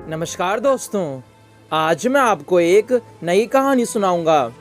नमस्कार दोस्तों, आज मैं आपको एक नई कहानी सुनाऊंगा।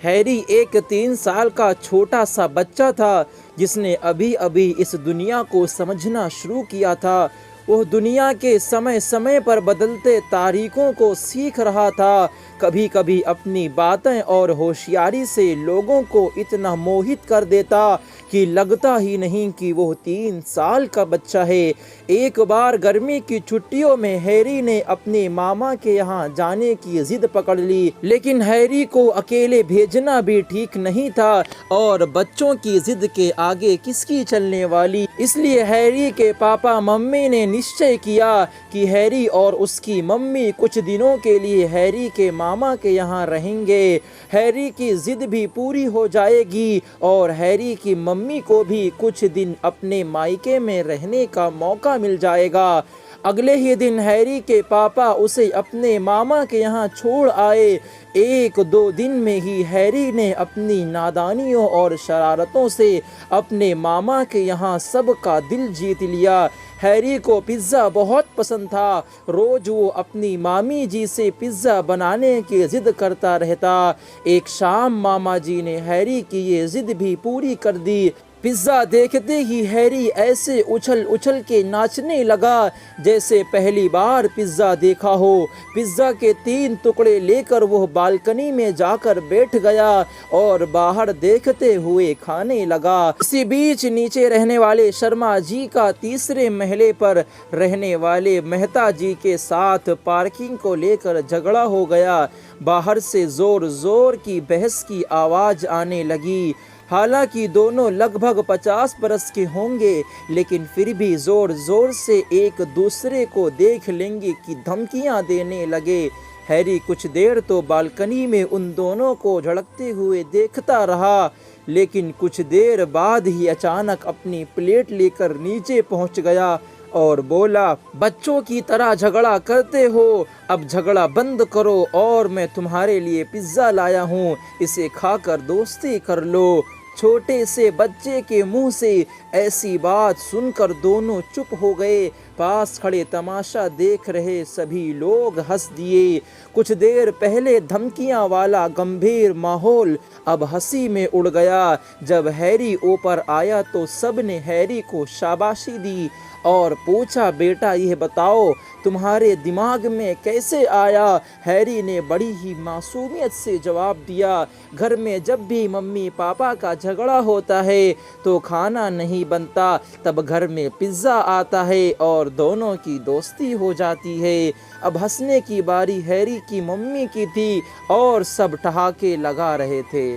हैरी एक 3 साल का छोटा सा बच्चा था जिसने अभी अभी इस दुनिया को समझना शुरू किया था। वह दुनिया के समय समय पर बदलते तारीखों को सीख रहा था। कभी कभी अपनी बातें और होशियारी से लोगों को इतना मोहित कर देता कि लगता ही नहीं कि वो 3 साल का बच्चा है। एक बार गर्मी की छुट्टियों में हैरी ने अपने मामा के यहाँ जाने की जिद पकड़ ली, लेकिन हैरी को अकेले भेजना भी ठीक नहीं था और बच्चों की जिद के आगे किसकी चलने वाली। इसलिए हैरी के पापा मम्मी ने निश्चय किया कि हैरी और उसकी मम्मी कुछ दिनों के लिए हैरी के मामा के यहाँ रहेंगे। हैरी की जिद भी पूरी हो जाएगी और हैरी की मम्मी को भी कुछ दिन अपने मायके में रहने का मौका मिल जाएगा। अगले ही दिन हैरी के पापा उसे अपने मामा के यहाँ छोड़ आए। 1-2 दिन में ही हैरी ने अपनी नादानियों और शरारतों से अपने मामा के यहाँ सबका दिल जीत लिया। हैरी को पिज़्ज़ा बहुत पसंद था। रोज वो अपनी मामी जी से पिज़्ज़ा बनाने की जिद करता रहता। एक शाम मामा जी ने हैरी की ये जिद भी पूरी कर दी। पिज़्ज़ा देखते ही हैरी ऐसे उछल उछल के नाचने लगा जैसे पहली बार पिज़्ज़ा देखा हो। पिज़्ज़ा के 3 टुकड़े लेकर वह बालकनी में जाकर बैठ गया और बाहर देखते हुए खाने लगा। इसी बीच नीचे रहने वाले शर्मा जी का तीसरे महले पर रहने वाले मेहता जी के साथ पार्किंग को लेकर झगड़ा हो गया। बाहर से जोर जोर की बहस की आवाज़ आने लगी। हालांकि दोनों लगभग 50 बरस के होंगे, लेकिन फिर भी जोर जोर से एक दूसरे को देख लेंगे कि धमकियां देने लगे। हैरी कुछ देर तो बालकनी में उन दोनों को झड़कते हुए देखता रहा, लेकिन कुछ देर बाद ही अचानक अपनी प्लेट लेकर नीचे पहुंच गया और बोला, बच्चों की तरह झगड़ा करते हो, अब झगड़ा बंद करो और मैं तुम्हारे लिए पिज़्ज़ा लाया हूँ, इसे खाकर दोस्ती कर लो। छोटे से बच्चे के मुंह से ऐसी बात सुनकर दोनों चुप हो गए। पास खड़े तमाशा देख रहे सभी लोग हंस दिए। कुछ देर पहले धमकियां वाला गंभीर माहौल अब हंसी में उड़ गया। जब हैरी ऊपर आया तो सब ने हैरी को शाबाशी दी और पूछा, बेटा यह बताओ तुम्हारे दिमाग में कैसे आया। हैरी ने बड़ी ही मासूमियत से जवाब दिया, घर में जब भी मम्मी पापा का झगड़ा होता है तो खाना नहीं बनता, तब घर में पिज़्ज़ा आता है और दोनों की दोस्ती हो जाती है। अब हंसने की बारी हैरी की मम्मी की थी और सब ठहाके लगा रहे थे।